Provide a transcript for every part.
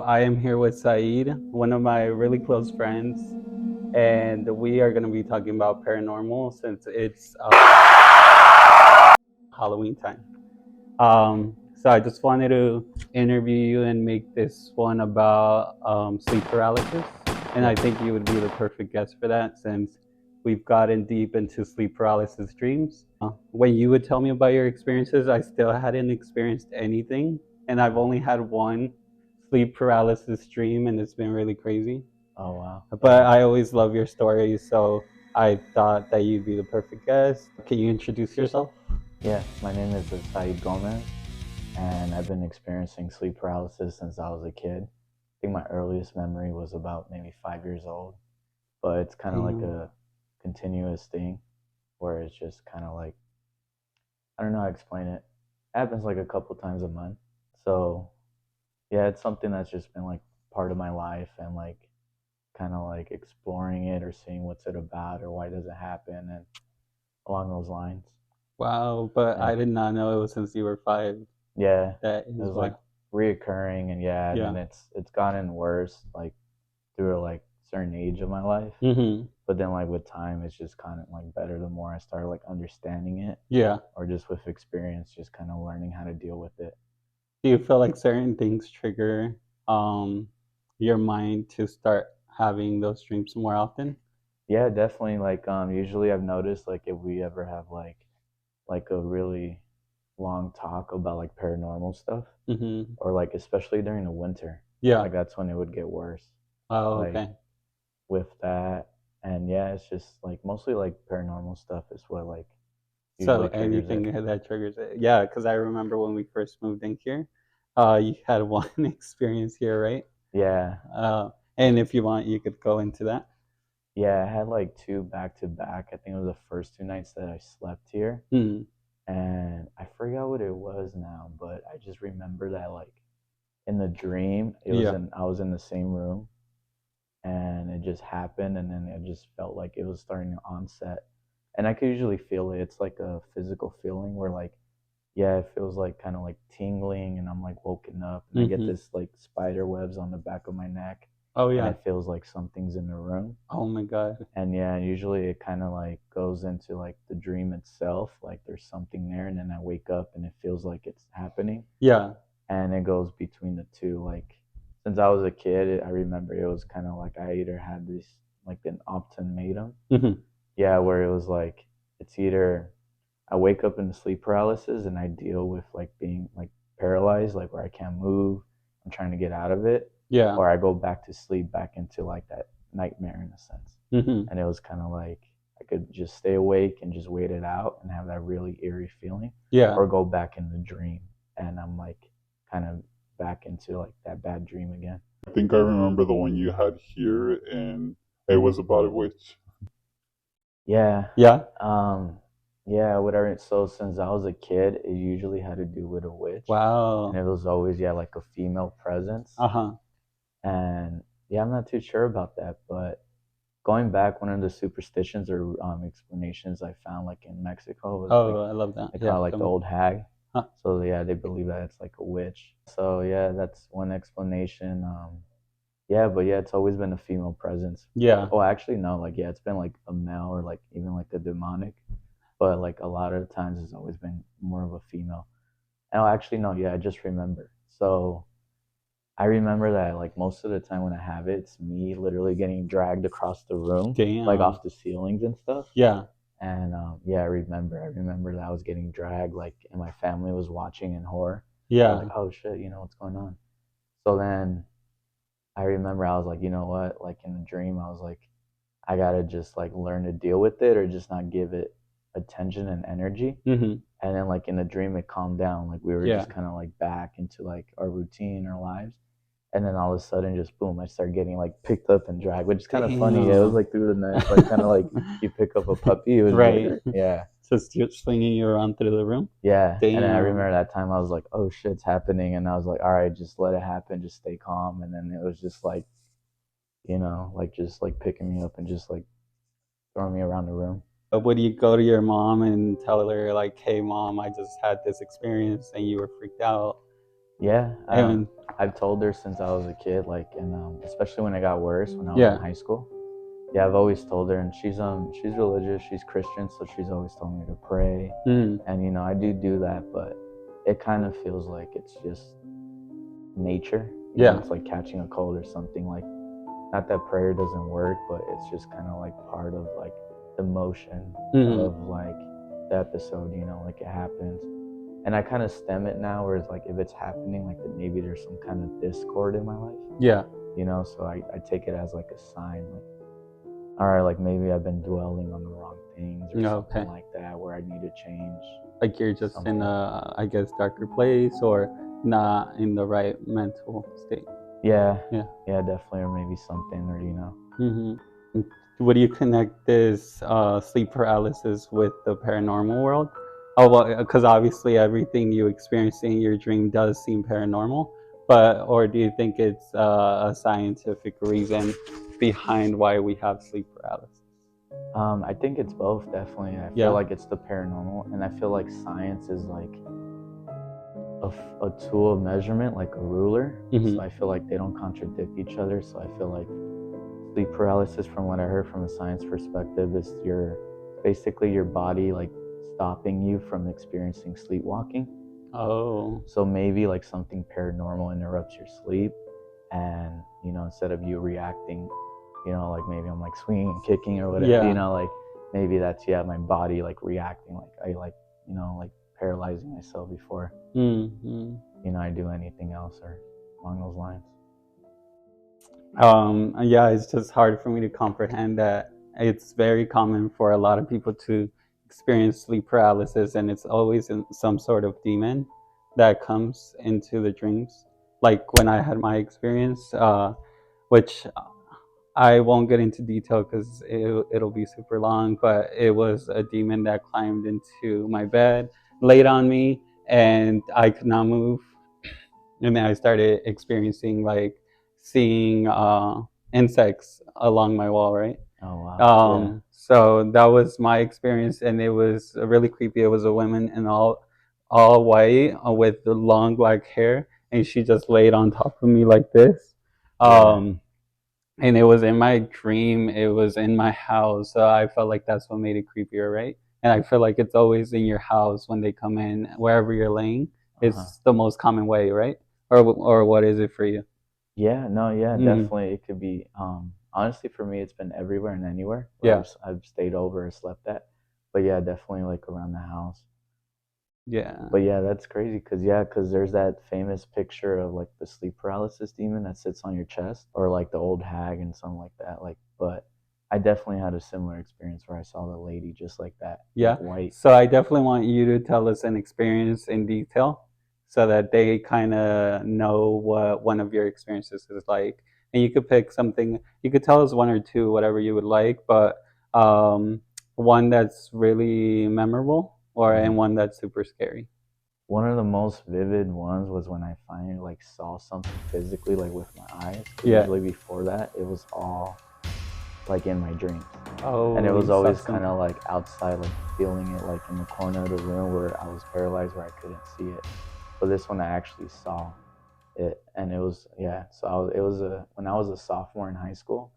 I am here with Saeed, one of my really close friends, and we are going to be talking about paranormal since it's Halloween time. So I just wanted to interview you and make this one about sleep paralysis, and I think you would be the perfect guest for that since we've gotten deep into sleep paralysis dreams. When you would tell me about your experiences, I still hadn't experienced anything, and I've only had one sleep paralysis dream, and it's been really crazy. Oh wow. But I always love your stories, so I thought that you'd be the perfect guest. Can you introduce yourself? Yeah, my name is Saeed Gomez, and I've been experiencing sleep paralysis since I was a kid. I think my earliest memory was about maybe 5 years old, but it's kind of like Damn. a continuous thing where it's just kind of like, I don't know how to explain it. It happens like a couple times a month. So, yeah, it's something that's just been like part of my life and like kind of like exploring it or seeing what's it about or why does it happen and along those lines. Wow, but And I did not know it was since you were 5. yeah, That it is was like wow. reoccurring, and yeah, and then Yeah. it's gotten worse like through like certain age of my life. Mm-hmm. But then like with time, it's just kind of like better the more I start like understanding it, Yeah. or just with experience, just kind of learning how to deal with it. Do you feel like certain things trigger um your mind to start having those dreams more often? Yeah, definitely. Like usually I've noticed like if we ever have like a really long talk about like paranormal stuff, Mm-hmm. or like especially during the winter, Yeah. like that's when it would get worse. Oh, Like okay. with that. And yeah, it's just like mostly like paranormal stuff is what like So usually triggers anything it. that triggers it. Yeah, because I remember when we first moved in here, you had one experience here, right? Yeah. And if you want, you could go into that. Yeah, I had like two back to back. I think it was the first 2 nights that I slept here. Hmm. And I forgot what it was now, but I just remember that like in the dream, Yeah. I was in the same room and it just happened and then it just felt like it was starting to onset. And I could usually feel it. It's like a physical feeling where like yeah, it feels like kind of like tingling and I'm like woken up and I get Mm-hmm. this like spider webs on the back of my neck Oh and yeah. it feels like something's in the room. Oh my God. And yeah, usually it kind of like goes into like the dream itself, like there's something there and then I wake up and it feels like it's happening Yeah. and it goes between the two. Like since I was a kid, I remember it was kind of like I either had this like an ultimatum, Mm-hmm. yeah, where it was like it's either I wake up in sleep paralysis and I deal with like being like paralyzed, like where I can't move. I'm trying to get out of it, Yeah. or I go back to sleep, back into like that nightmare in a sense. Mm-hmm. And it was kind of like I could just stay awake and just wait it out and have that really eerie feeling, Yeah. or go back in the dream and I'm like kind of back into like that bad dream again. I think I remember the one you had here, and it was about a witch. Yeah. Yeah. Um, yeah, whatever. So since I was a kid, it usually had to do with a witch, and Wow. it was always yeah like a female presence. Uh-huh. And yeah, I'm not too sure about that, but going back, one of the superstitions or explanations I found like in Mexico was like Oh, I love that. they Yeah. call it like Tell the me. old hag. Huh. So yeah, they believe that it's like a witch. So yeah, that's one explanation. Yeah, but yeah, it's always been a female presence. Yeah. Oh, actually, no, like yeah, it's been like a male or like even like a demonic, but like a lot of the times it's always been more of a female. Oh, actually, no, yeah, I just remember. So I remember that like most of the time when I have it, it's me literally getting dragged across the room, like Damn. off the ceilings and stuff. Yeah. And yeah, I remember that I was getting dragged, like, and my family was watching in horror. I was Yeah. like, oh shit, what's going on? So then I remember I was like, you know what? Like in the dream, I was like, I gotta just like learn to deal with it or just not give it attention and energy. Mm-hmm. And then like in the dream, it calmed down. Like we were Yeah. just kind of like back into like our routine, our lives. And then all of a sudden, just boom, I started getting like picked up and dragged, which is kind of funny. Yeah, it was Damn. like through the night, like kind of like you pick up a puppy. It was Right. weird. Yeah. Just you're swinging you around through the room. Yeah. And then I Damn. remember that time I was like, oh shit's happening. And I was like, all right, just let it happen. Just stay calm. And then it was just like, like just like picking me up and just like throwing me around the room. Would you go to your mom and tell her like, "Hey, mom, I just had this experience and you were freaked out"? Yeah, And I've told her since I was a kid, like, and especially when it got worse when I was yeah. in high school. Yeah, I've always told her, and she's religious, she's Christian, so she's always told me to pray, Mm. and I do that, but it kind of feels like it's just nature. Yeah. It's like catching a cold or something. Like, not that prayer doesn't work, but it's just kind of like part of like the motion of like the episode. Like it happens, and I kind of stem it now, where it's like if it's happening, like that maybe there's some kind of discord in my life. Yeah. So I take it as like a sign, like, all right, like maybe I've been dwelling on the wrong things or something like that, where I need to change. Like you're just something. in a, I guess, darker place or not in the right mental state. Yeah, definitely, or maybe something, or Mm-hmm. Would you connect this sleep paralysis with the paranormal world? Oh, well, because obviously everything you experience in your dream does seem paranormal, or do you think it's a scientific reason behind why we have sleep paralysis? I think it's both, definitely. I feel like it's the paranormal, and I feel like science is like a tool of measurement, like a ruler. So I feel like they don't contradict each other. So I feel like sleep paralysis, from what I heard from a science perspective, is basically your body like stopping you from experiencing sleepwalking. Oh. So maybe like something paranormal interrupts your sleep, and instead of you reacting, like maybe I'm like swinging and kicking or whatever, like maybe that's my body like reacting, like I like like paralyzing myself before I do anything else or along those lines. Yeah, it's just hard for me to comprehend that it's very common for a lot of people to experience sleep paralysis, and it's always some sort of demon that comes into the dreams. Like when I had my experience, which I won't get into detail because it'll be super long, but it was a demon that climbed into my bed, laid on me, and I could not move. And then I started experiencing like seeing insects along my wall, right? Oh wow. So that was my experience, and it was really creepy. It was a woman in all white with the long black hair, and she just laid on top of me like this. And it was in my dream. It was in my house. So I felt like that's what made it creepier, right? And I feel like it's always in your house when they come in, wherever you're laying. It's the most common way, right? Or what is it for you? Yeah, no, yeah, definitely. It could be. Honestly, for me, it's been everywhere and anywhere. Yeah. I've stayed over or slept at. But yeah, definitely like around the house. Yeah. But yeah, that's crazy because there's that famous picture of like the sleep paralysis demon that sits on your chest, or like the old hag and something like that. Like, but I definitely had a similar experience where I saw the lady just like that. Yeah. Like white. So I definitely want you to tell us an experience in detail so that they kind of know what one of your experiences is like. And you could pick something, you could tell us one or two, whatever you would like, but one that's really memorable and one that's super scary. One of the most vivid ones was when I finally like saw something physically, like with my eyes. Yeah. Usually before that, it was all like in my dreams. Oh. And it was always kind of like outside, like feeling it like in the corner of the room where I was paralyzed, where I couldn't see it. But this one I actually saw it, and it was when I was a sophomore in high school.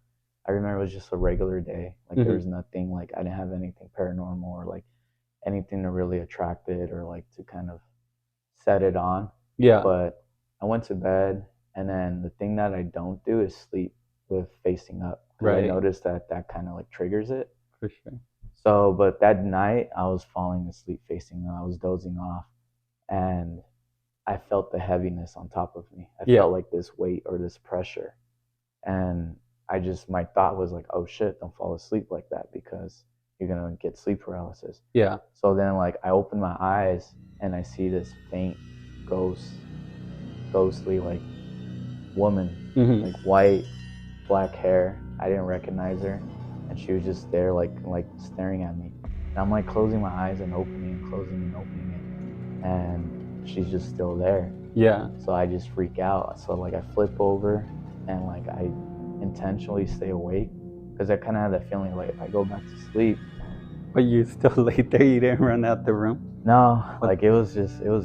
I remember it was just a regular day. Like there was nothing, like I didn't have anything paranormal or like anything to really attract it or like to kind of set it on. Yeah. But I went to bed, and then the thing that I don't do is sleep with facing up. Right. I noticed that kind of like triggers it. For sure. So, but that night I was falling asleep facing up. I was dozing off, and I felt the heaviness on top of me. I felt like this weight or this pressure. And my thought was like, oh shit, don't fall asleep like that because you're going to get sleep paralysis. Yeah. So then like I open my eyes and I see this faint ghostly like woman, like white, black hair. I didn't recognize her. And she was just there like staring at me. And I'm like closing my eyes and opening and closing and opening it. And she's just still there. Yeah. So I just freak out. So like I flip over and like I intentionally stay awake because I kind of had that feeling like if I go back to sleep, But you still laid there. You didn't run out the room. No, What? like it was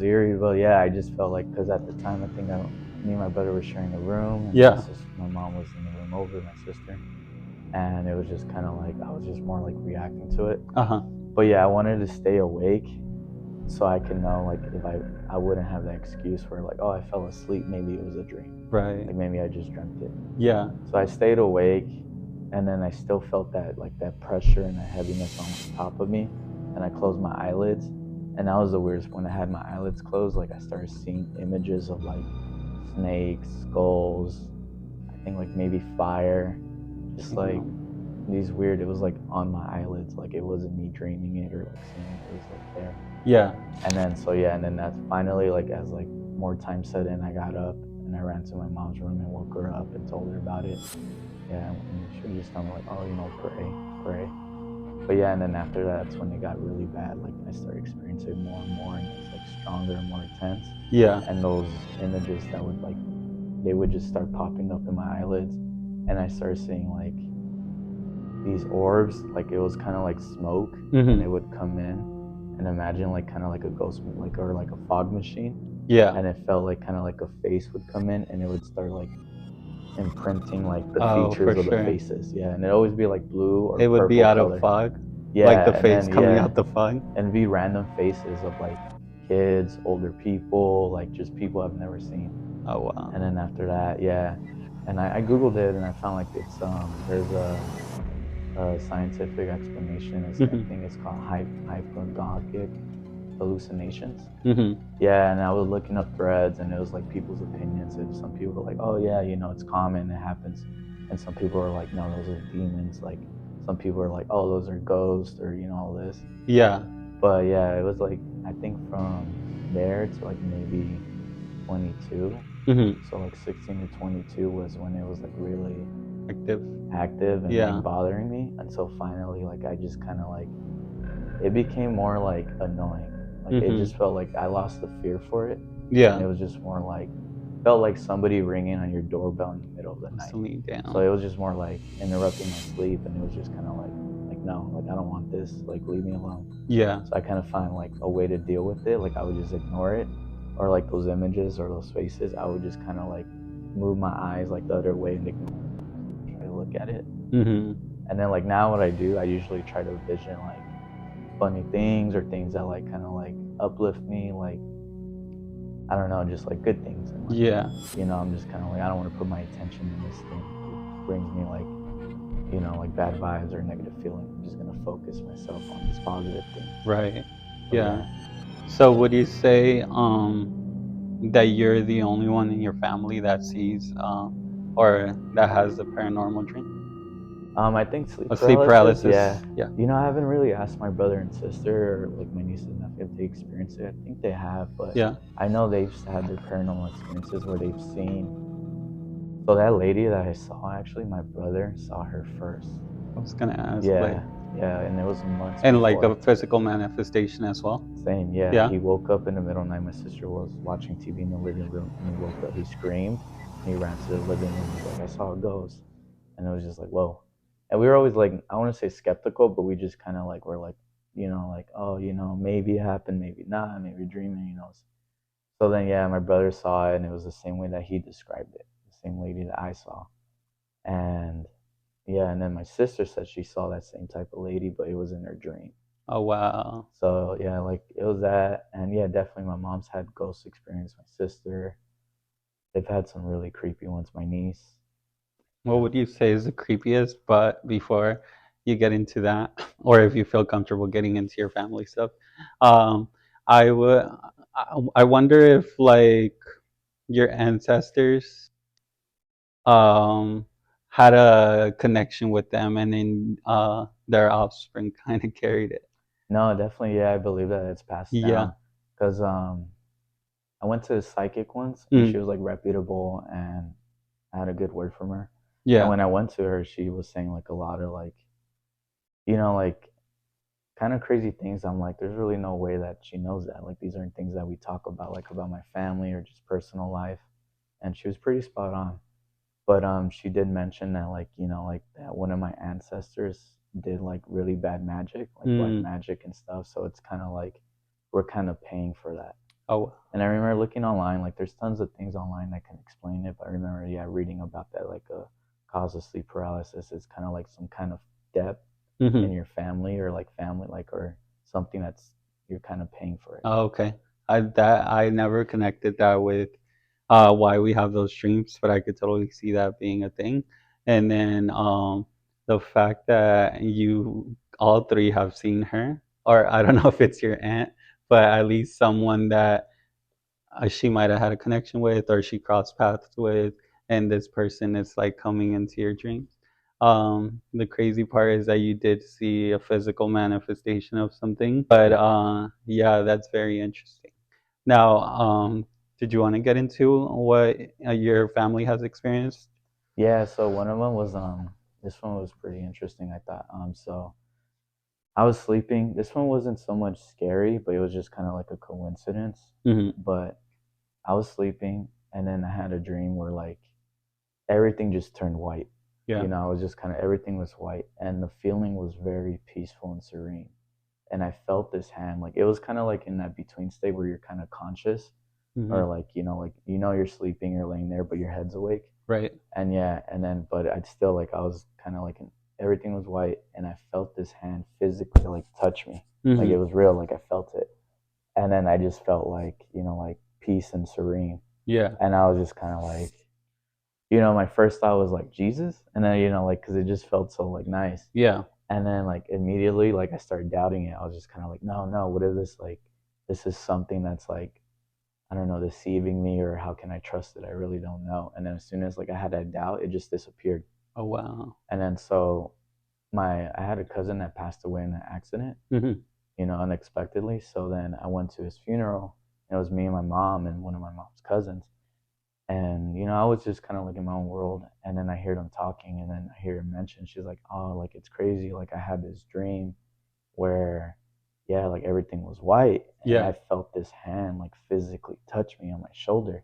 eerie, but yeah, I just felt like because at the time I think me and my brother were sharing a room, and Yeah. my mom was in the room over, my sister, and it was just kind of like I was just more like reacting to it. Uh-huh. But yeah, I wanted to stay awake so I can know like if I wouldn't have that excuse where like, oh, I fell asleep, maybe it was a dream, Right. like maybe I just dreamt it. Yeah. So I stayed awake, and then I still felt that like that pressure and that heaviness on top of me, and I closed my eyelids, and that was the weirdest. When I had my eyelids closed, like I started seeing images of like snakes, skulls, I think like maybe fire, just like these weird. It was like on my eyelids, like it wasn't me dreaming it or like seeing it. It was like there. Yeah. And then so yeah, and then that's finally like as like more time set in, I got up and I ran to my mom's room and woke her up and told her about it. Yeah, and she would just tell me like, oh, pray, pray. But yeah, and then after that, that's when it got really bad. Like I started experiencing more and more, and it was like stronger and more intense. Yeah. And those images that would like, they would just start popping up in my eyelids, and I started seeing like these orbs, like it was kind of like smoke, and it would come in, and imagine like kind of like a ghost, like or like a fog machine. Yeah. And it felt like kind of like a face would come in, and it would start like imprinting like the Oh, for features of the sure. faces. Yeah, and it'd always be like blue or It would purple be out color. of fog. Yeah, Like the and face then coming yeah, out the fog. and be random faces of like kids, older people, like just people I've never seen. Oh wow. And then after that, yeah, and I googled it and I found like it's there's a scientific explanation. Is I think it's called hypnagogic hallucinations. Yeah, and I was looking up threads, and it was like people's opinions, and some people were like, "Oh yeah, it's common, it happens," and some people are like, "No, those are demons." Like some people are like, "Oh, those are ghosts," or all this. Yeah. But yeah, it was like I think from there to like maybe 22. So like 16 to 22 was when it was like really active and Yeah. like bothering me until finally like I just kind of like it became more like annoying. Like it just felt like I lost the fear for it. Yeah. And it was just more like felt like somebody ringing on your doorbell in the middle of the night. Down. So it was just more like interrupting my sleep, and it was just kind of like no, like I don't want this. Like leave me alone. Yeah. So I kind of find like a way to deal with it. Like I would just ignore it, or like those images or those faces, I would just kind of like move my eyes like the other way and ignore it, try to look at it. And then like now what I do, I usually try to vision like funny things or things that like kind of like uplift me, like I don't know, just like good things. And like, Yeah. I'm just kind of like I don't want to put my attention in this thing. It brings me like like bad vibes or negative feeling. I'm just gonna focus myself on these positive things. Right. So, Yeah. So would you say that you're the only one in your family that sees or that has a paranormal dream? I think sleep A sleep paralysis. paralysis. Yeah. Yeah. I haven't really asked my brother and sister or like my niece and nephew if they experienced it. I think they have, but Yeah. I know they've had their paranormal experiences where they've seen. So that lady that I saw, actually, my brother saw her first. I was gonna ask. Yeah, Like, yeah, and it was months and before. like a physical manifestation as well. Same, yeah. Yeah. He woke up in the middle of the night. My sister was watching TV in the living room, and he woke up. He screamed, and he ran to the living room. He's like, "I saw a ghost," and it was just like, "Whoa!" And we were always like, I want to say skeptical, but we just kind of like were like, like, oh, maybe it happened, maybe not, maybe dreaming. So then, yeah, my brother saw it, and it was the same way that he described it, the same lady that I saw, and yeah, and then my sister said she saw that same type of lady, but it was in her dream. Oh wow. So yeah, like it was that, and yeah, definitely my mom's had ghost experience. My sister, they've had some really creepy ones. My niece. What would you say is the creepiest? But before you get into that, or if you feel comfortable getting into your family stuff, um, I would. I wonder if like your ancestors um had a connection with them, and then their offspring kind of carried it. No, definitely, yeah, I believe that it's passed Yeah. down. Because I went to a psychic once, and she was like reputable, and I had a good word from her. Yeah. And when I went to her, she was saying like a lot of like, like kind of crazy things. I'm like, there's really no way that she knows that. Like these aren't things that we talk about, like about my family or just personal life. And she was pretty spot on. But she did mention that like like that one of my ancestors did like really bad magic, like black magic and stuff. So it's kind of like we're kind of paying for that. Oh, And I remember looking online, like there's tons of things online that can explain it. But I remember, yeah, reading about that, like a cause of sleep paralysis is kind of like some kind of debt in your family, or like family, like, or something that's you're kind of paying for it. oh, okay. I never connected that with why we have those dreams, but I could totally see that being a thing. And then the fact that you all three have seen her, or I don't know if it's your aunt, but at least someone that she might have had a connection with, or she crossed paths with, and this person is like coming into your dreams. The crazy part is that you did see a physical manifestation of something, but yeah, that's very interesting. Now, did you want to get into what your family has experienced? Yeah, so one of them was this one was pretty interesting, I thought. So I was sleeping. This one wasn't so much scary, but it was just kind of like a coincidence. Mm-hmm. But I was sleeping, and then I had a dream where like everything just turned white. Yeah. I was just kind of everything was white, and the feeling was very peaceful and serene. And I felt this hand, like it was kind of like in that between state where you're kind of conscious, or Mm-hmm. like you're sleeping, you're laying there, but your head's awake. Right. And yeah, and then but I'd still like I was kind of like everything was white, and I felt this hand physically like touch me, like Mm-hmm. it was real, like I felt it, and then I just felt like like peace and serene, Yeah. and I was just kind of like, my first thought was like Jesus, and then like because it just felt so like nice, Yeah. and then like immediately like I started doubting it. I was just kind of like, no, no, what is this like? This is something that's like I don't know, deceiving me, or how can I trust it? I really don't know. And then as soon as like I had that doubt, it just disappeared. Oh wow. And then so I had a cousin that passed away in an accident, Mm-hmm. unexpectedly. So then I went to his funeral. And it was me and my mom and one of my mom's cousins. And I was just kind of like in my own world. And then I hear them talking, and then I hear her mention, she's like, "Oh, like it's crazy. Like I had this dream where, yeah, like everything was white, and Yeah. I felt this hand like physically touch me on my shoulder."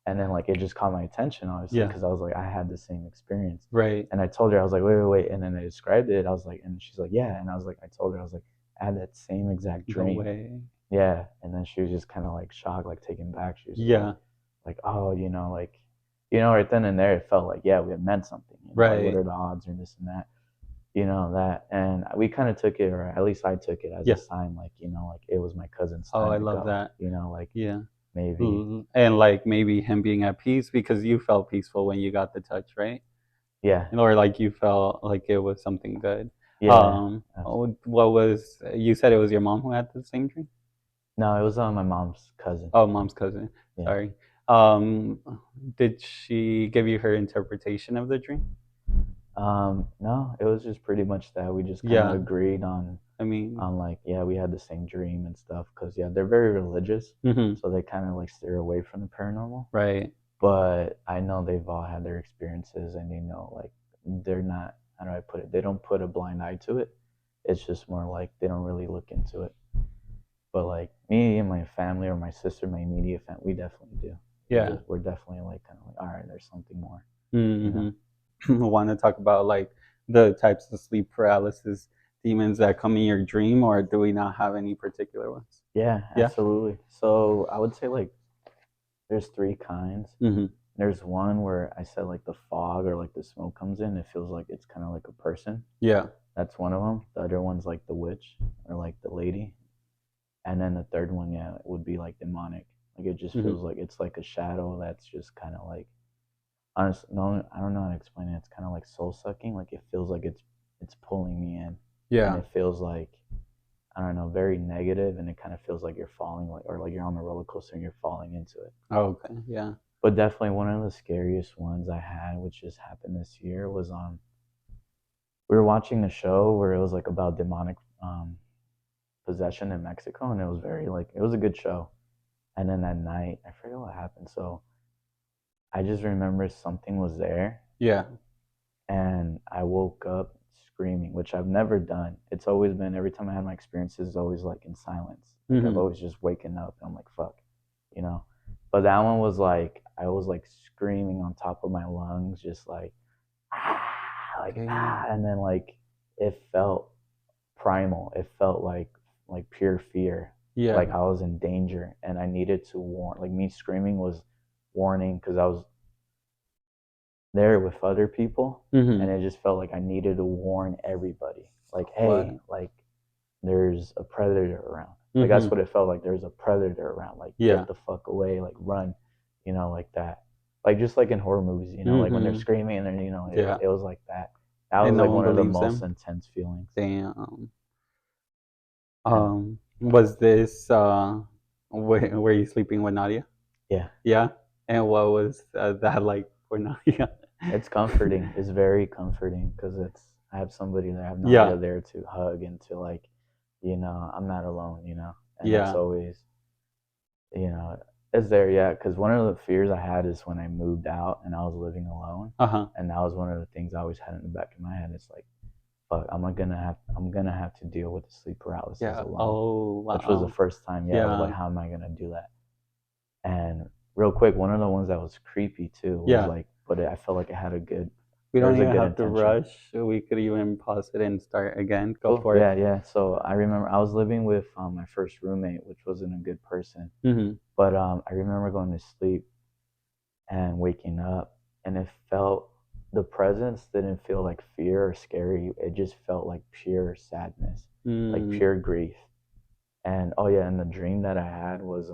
And then like it just caught my attention, obviously, Yeah. because I was like, I had the same experience. Right. And I told her, I was like, wait, wait, wait. And then I described it. I was like, and she's like, yeah. And I was like, I told her, I was like, I had that same exact No dream. way. Yeah. And then she was just kind of like shocked, like taken back. She was just Yeah. like, oh, like, right then and there, it felt like, yeah, we had meant something. Like, what Right. are the odds, or this and that, that. And we kind of took it, or at least I took it as a Yeah. sign, like, like it was my cousin's Oh, time I to love go, that. like Yeah. maybe, And like maybe him being at peace because you felt peaceful when you got the touch, right? yeah, Or like you felt like it was something good. yeah. What was you said it was your mom who had the same dream? No, it was my mom's cousin. Oh, mom's cousin. Yeah. Sorry. Um, did she give you her interpretation of the dream? No, it was just pretty much that we just kind of Yeah. agreed on I mean, like, yeah, we had the same dream and stuff, because yeah, they're very religious, mhm, so they kind of like steer away from the paranormal. right. But I know they've all had their experiences, and like they're not, how do I put it? They don't put a blind eye to it. It's just more like they don't really look into it. But like me and my family, or my sister, my immediate family, we definitely do. Yeah. We're definitely like kind of like, all right, there's something more, you know. Hmm. Want to talk about like the types of sleep paralysis demons that come in your dream, or do we not have any particular ones? Yeah, Yeah. absolutely. So I would say like there's three kinds. Hmm. There's one where I said like the fog or like the smoke comes in. It feels like it's kind of like a person. Yeah. That's one of them. The other one's like the witch, or like the lady. And then the third one, yeah, it would be like demonic. Like it just Hmm. feels like it's like a shadow that's just kind of like, honestly, no, I don't know how to explain it. It's kind of like soul sucking. Like it feels like it's pulling me in, and Yeah. it feels like, I don't know, very negative, and it kind of feels like you're falling, like, or like you're on a roller coaster and you're falling into it. Oh, okay. Yeah. But definitely one of the scariest ones I had, which just happened this year, was we were watching a show where it was like about demonic possession in Mexico, and it was very like, it was a good show. And then that night, I forget what happened. So I just remember something was there, Yeah. and I woke up screaming, which I've never done. It's always been, every time I had my experiences, it's always like in silence. Like I've Hmm. always just waken up and I'm like, fuck, you know. But that one was like, I was like screaming on top of my lungs, just like, ah, like, Okay. ah, and then like it felt primal. It felt like pure fear. Yeah. Like I was in danger and I needed to warn. Like me screaming was warning because I was there with other people, and it just felt like I needed to warn everybody. Like, hey, What? like there's a predator around. Like that's what it felt like. There's a predator around. Like Yeah. get the fuck away. Like run. Like that. Like just like in horror movies. Like when they're screaming and then Yeah. it was like that. That was And no like one one of the believes most him. intense feelings. Damn. And Was this were you sleeping with Nadia? yeah, Yeah. And what was that like for Nadia? it's comforting. It's very comforting because I have somebody there. I have Yeah. Nadia there to hug and to like, I'm not alone. And Yeah. that's always, you know, it's there. Yeah, because one of the fears I had is when I moved out and I was living alone, and that was one of the things I always had in the back of my head. It's like, fuck, I'm gonna have to deal with the sleep paralysis Yeah. alone. Oh wow. Which was the first time. Yeah, I was like, how am I gonna do that? And real quick, one of the ones that was creepy too was like, but I felt like it had a good. We There don't was a even good have to intention. rush. We could even pause it and start again. Go Cool. for Yeah, it. yeah. So I remember I was living with my first roommate, which wasn't a good person. But I remember going to sleep and waking up, and it felt the presence didn't feel like fear or scary. It just felt like pure sadness, like pure grief. And oh yeah, and the dream that I had was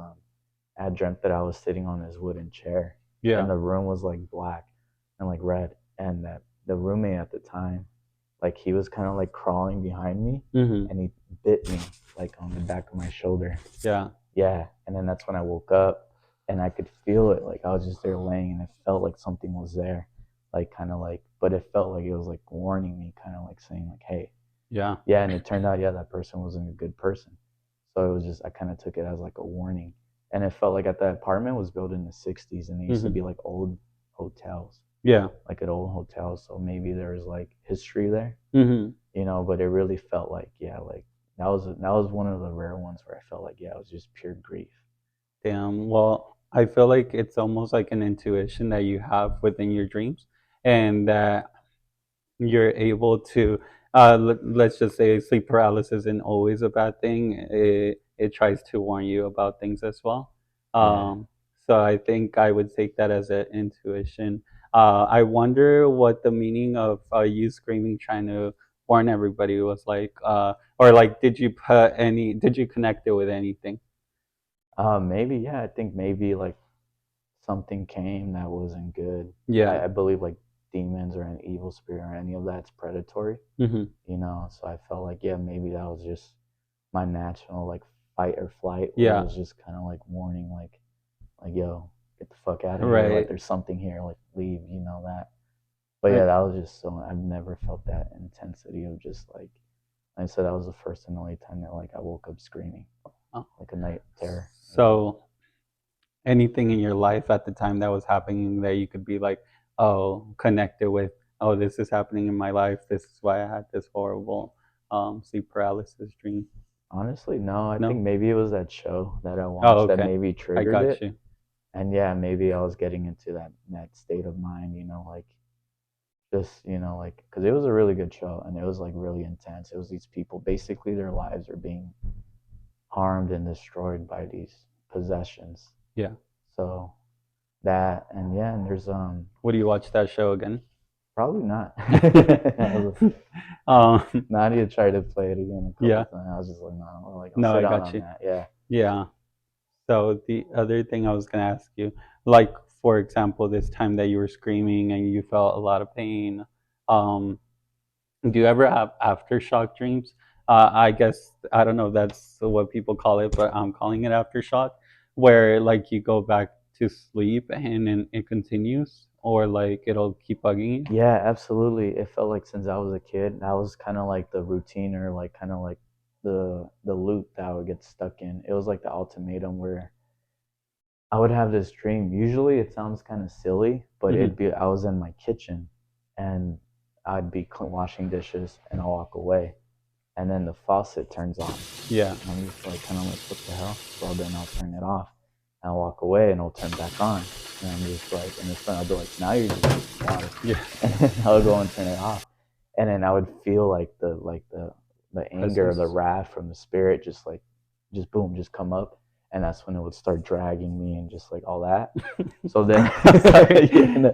I dreamt that I was sitting on this wooden chair, Yeah. and the room was like black and like red, and that the roommate at the time, like he was kind of like crawling behind me, and he bit me like on the back of my shoulder. Yeah. Yeah, and then that's when I woke up, and I could feel it. Like I was just there laying, and it felt like something was there, like kind of like, but it felt like it was like warning me, kind of like saying like, hey, Yeah. yeah. And it turned out, yeah, that person wasn't a good person. So it was just I kind of took it as like a warning, and it felt like at that apartment was built in the '60s, and it used to be like old hotels. Yeah. Like an old hotel, so maybe there's like history there, but it really felt like, yeah, like that was one of the rare ones where I felt like, yeah, it was just pure grief. Damn. Well, I feel like it's almost like an intuition that you have within your dreams, and that you're able to let's just say sleep paralysis isn't always a bad thing. It tries to warn you about things as well. So I think I would take that as an intuition. I wonder what the meaning of you screaming trying to warn everybody was like, or like did you connect it with anything? Maybe, yeah, I think maybe like something came that wasn't good. Yeah. I believe like demons or an evil spirit or any of that's predatory. So I felt like, yeah, maybe that was just my natural like fight or flight, where it was just kind of like warning, like yo, get the fuck out of here, like Right. there's something here, like leave, that. But yeah, that was just so I've never felt that intensity of just like I said, that was the first and only time that like I woke up screaming, Oh. like a night terror. So anything in your life at the time that was happening that you could be like, oh, connected with, oh, this is happening in my life. This is why I had this horrible sleep paralysis dream. Honestly, no. I No? think maybe it was that show that I Oh, watched that okay. maybe I triggered got it. you. And yeah, maybe I was getting into that state of mind, like just, like because it was a really good show and it was like really intense. It was these people basically their lives are being harmed and destroyed by these possessions. Yeah. So that and yeah, and there's Would you watch that show again? probably not. um, Nadia tried to play it again a couple Yeah. times. I was just like, no, like I'll no, sit I down got on you. that. Yeah. Yeah. So the other thing I was gonna ask you, like for example, this time that you were screaming and you felt a lot of pain, um, do you ever have aftershock dreams? I guess I don't know if that's what people call it, but I'm calling it aftershock, where like you go back to sleep and then it continues, or like it'll keep bugging you. Yeah, absolutely. It felt like since I was a kid, that was kind of like the routine or like kind of like the loop that I would get stuck in. It was like the ultimatum where I would have this dream. Usually it sounds kind of silly, but it'd be I was in my kitchen and I'd be washing dishes and I'll walk away and then the faucet turns on. Yeah. And I'm just like kind of like what the hell? So then I'll turn it off. And I'll walk away and it'll turn back on. And I'm just like, and this time I'll be like, now you're just water. Yeah. And I'll go and turn it off. and then I would feel like the anger or the Presence. wrath from the spirit just boom, just come up, and that's when it would start dragging me and just like all that. So then, Sorry. and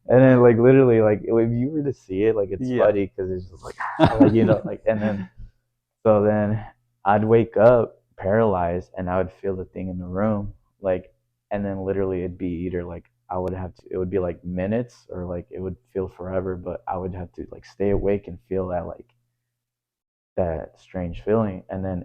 then like literally like if you were to see it, like it's Yeah. funny because it's just like like like and then so then I'd wake up paralyzed and I would feel the thing in the room like and then literally it'd be either like I would have to it would be like minutes or like it would feel forever, but I would have to like stay awake and feel that like that strange feeling. And then,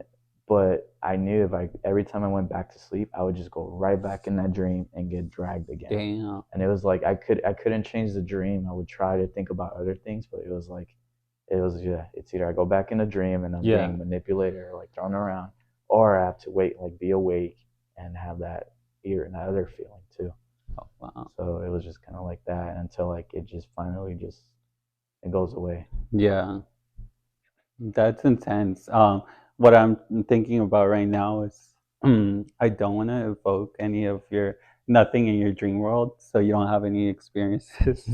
but I knew if I every time I went back to sleep, I would just go right back in that dream and get dragged again. Damn. And it was like I couldn't change the dream. I would try to think about other things, but it was like it was yeah. It's either I go back in a dream and I'm Yeah. being manipulated or like thrown around, or I have to wait like be awake and have that ear and that other feeling too. Oh, wow. So it was just kind of like that until like it just finally just it goes away. Yeah. That's intense. What I'm thinking about right now is I don't want to evoke any of your nothing in your dream world, so you don't have any experiences.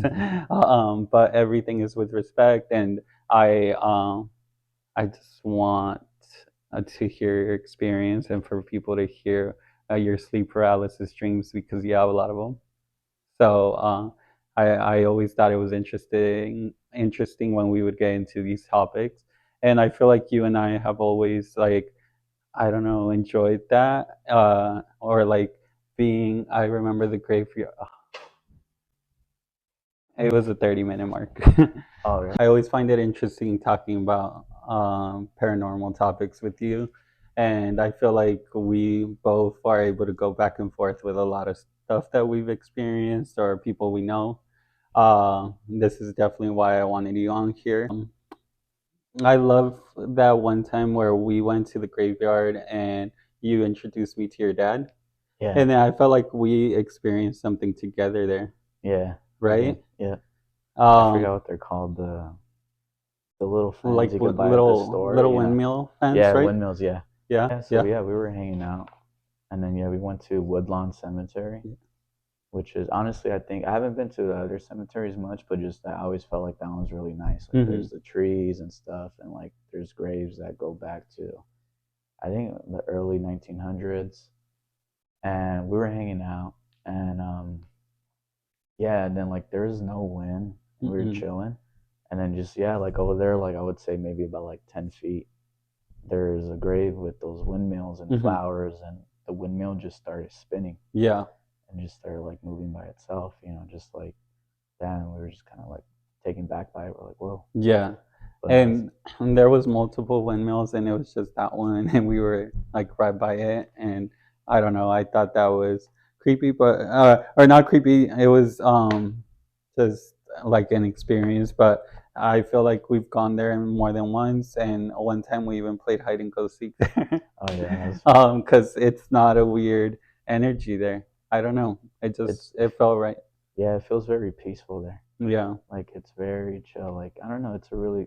But everything is with respect, and I just want to hear your experience and for people to hear your sleep paralysis dreams because you have a lot of them. So I always thought it was interesting when we would get into these topics, and I feel like you and I have always like I don't know enjoyed that or like being. I remember the graveyard. It was a 30-minute mark. Oh, really? I always find it interesting talking about paranormal topics with you, and I feel like we both are able to go back and forth with a lot of stuff that we've experienced or people we know. This is definitely why I wanted you on here. I love that one time where we went to the graveyard and you introduced me to your dad, Yeah, and then I felt like we experienced something together there, yeah, we did. right? Yeah, I forgot Um, what they're called. The little fans like you can buy at the store, little you know. windmill fence, Yeah, right? windmills, yeah. Yeah, Yeah, so yeah. yeah, we were hanging out and then yeah, we went to Woodlawn Cemetery, which is honestly I think I haven't been to the other cemeteries much, but just I always felt like that one's really nice. Like Mm-hmm. there's the trees and stuff and like there's graves that go back to I think the early 1900s and we were hanging out and yeah, and then like there was no wind and we were Mm-hmm. chilling and then just yeah, like over there like I would say maybe about like 10 feet there's a grave with those windmills and Mm-hmm. flowers and the windmill just started spinning Yeah, and just started like moving by itself, you know, just like that and we were just kind of like taken back by it. We're like, whoa. yeah. But that's And there was multiple windmills, and it was just that one, and we were like right by it, and I don't know. I thought that was creepy, but or not creepy. It was just like an experience, but I feel like we've gone there more than once, and one time we even played hide and go seek there, oh yeah, that's because it's not a weird energy there. I don't know. it's It felt right. yeah, it feels very peaceful there. Yeah. Like it's very chill. Like I don't know, it's a really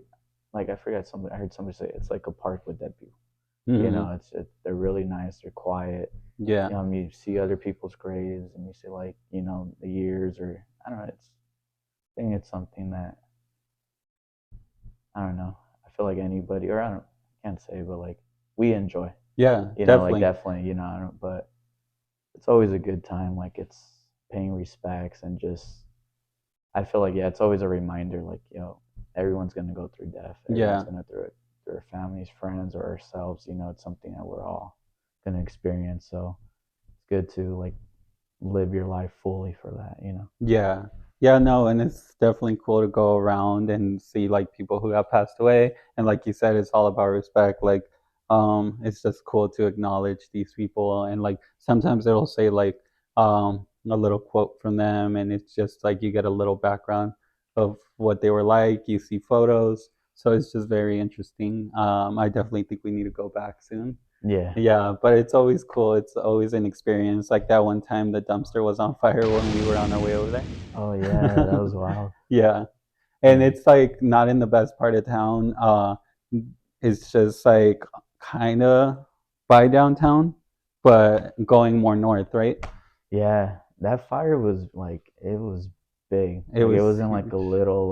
like I forgot somebody I heard somebody say it's like a park with dead people. You Hmm. know, they're really nice, they're quiet. Yeah. You see other people's graves and you see like, you know, the years or I don't know, I think it's something that I don't know. I feel like anybody, or I don't, can't say, but like we enjoy, Yeah. you know, like Definitely. definitely, you know, I don't, but it's always a good time. Like it's paying respects and just, I feel like, yeah, it's always a reminder, like, you know, everyone's going to go through death. Everyone's Yeah. going to through it, through our families, friends, or ourselves. You know, it's something that we're all going to experience. So it's good to like live your life fully for that, you know? Yeah. Yeah, no, and it's definitely cool to go around and see like people who have passed away. And like you said, it's all about respect. Like, it's just cool to acknowledge these people and like sometimes it'll say like a little quote from them and it's just like you get a little background of what they were like, you see photos. So it's just very interesting. I definitely think we need to go back soon. Yeah. Yeah, but it's always cool. It's always an experience. Like that one time the dumpster was on fire when we were on our way over Oh, yeah, that there. was wild. Yeah. And Yeah. it's like not in the best part of town. It's just like kind of by downtown, but going more north, right? Yeah, that fire was like it was big. It Like it was wasn't like a huge. little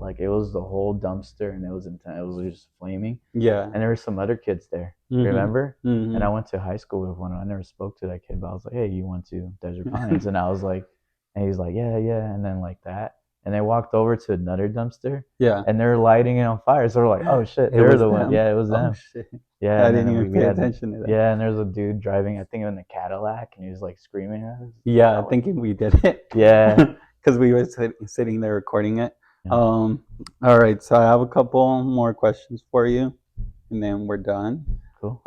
Like it was the whole dumpster, and it was intense. It was just flaming, Yeah. and there were some other kids there. Mhm. Remember? Mhm. And I went to high school with one. I never spoke to that kid, but I was like, "Hey, you went to Desert Pines?" And I was like, and he's like, "Yeah, yeah." And then like that, and they walked over to another dumpster, Yeah. and they're lighting it on fire. So we're like, "Oh shit, It they're was the one." them. Yeah, it was Oh them. shit. Yeah, I and didn't then even we pay had attention to that. yeah, and there's a dude driving, I think in a Cadillac, and he was like screaming at us. Yeah, thinking we did it. Yeah. Because we were sitting there recording it. Yeah. All right, so I have a couple more questions for you, and then we're done. Cool.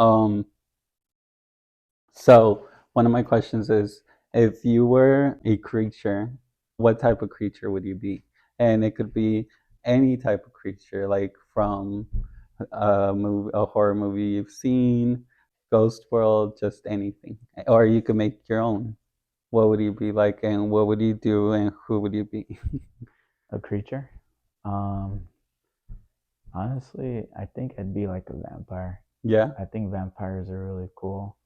So one of my questions is, if you were a creature, what type of creature would you be? And it could be any type of creature, like from a horror movie you've seen, Ghost World, just anything. Or you could make your own. What would you be like, and what would you do, and who would you be? A creature? Honestly, I think I'd be like a vampire. Yeah. I think vampires are really cool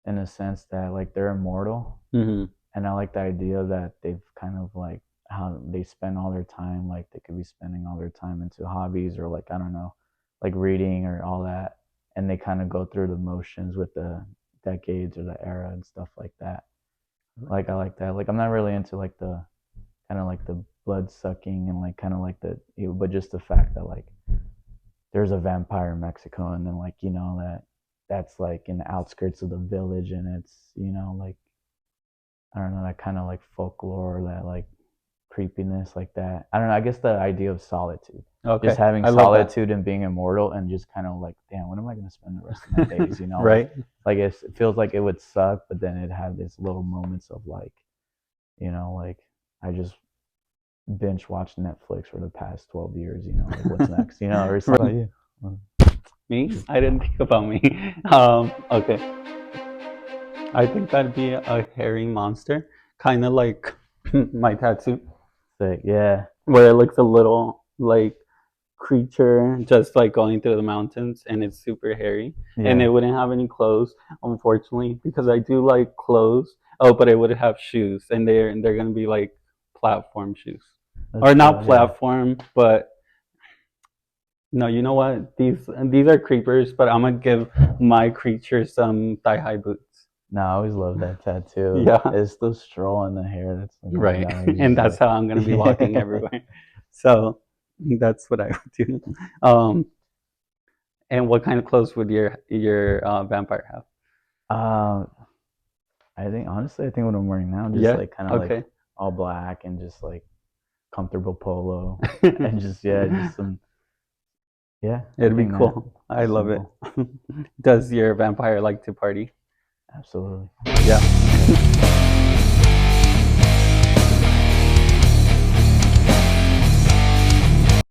in a sense that like they're immortal, Mm-hmm. and I like the idea that they've kind of like how they spend all their time, like they could be spending all their time into hobbies or like I don't know, like reading or all that, and they kind of go through the motions with the decades or the era and stuff like that. Like I like that. Like I'm not really into like the kind of like the blood sucking and like kind of like the, but just the fact that like there's a vampire in Mexico, and then like that's like in the outskirts of the village, and it's like I don't know, that kind of like folklore, that like creepiness like that. I don't know. I guess the idea of solitude, Okay. just having I love that. solitude and being immortal, and just kind of like, damn, when am I gonna spend the rest of my days? Right. Like it feels like it would suck, but then it'd have these little moments of like, like I just binge watched Netflix for the past 12 years. Like what's next? Or something. About you? Me? I didn't think about me. Okay. I think that'd be a hairy monster, kind of like my tattoo, Sick. Yeah. where it looks a little like creature just like going through the mountains, and it's super hairy, and Yeah. it wouldn't have any clothes, unfortunately, because I do like clothes. Oh, but it would have shoes, and they're gonna be like platform shoes, That's or not cool, yeah. platform, but no, you know what? These are creepers, but I'm gonna give my creature some thigh high boots. No, I always love that tattoo. Yeah. It's the straw in the hair that's going Right, down. It's and just that's like, how I'm gonna be walking everywhere. So that's what I would do. And what kind of clothes would your vampire have? um, I think honestly, I think what I'm wearing now, just Yeah. like kind of Okay. like all black and just like comfortable polo and just just some yeah. It'd be I think that cool. I love it. simple. Does your vampire like to party? Absolutely. Yeah.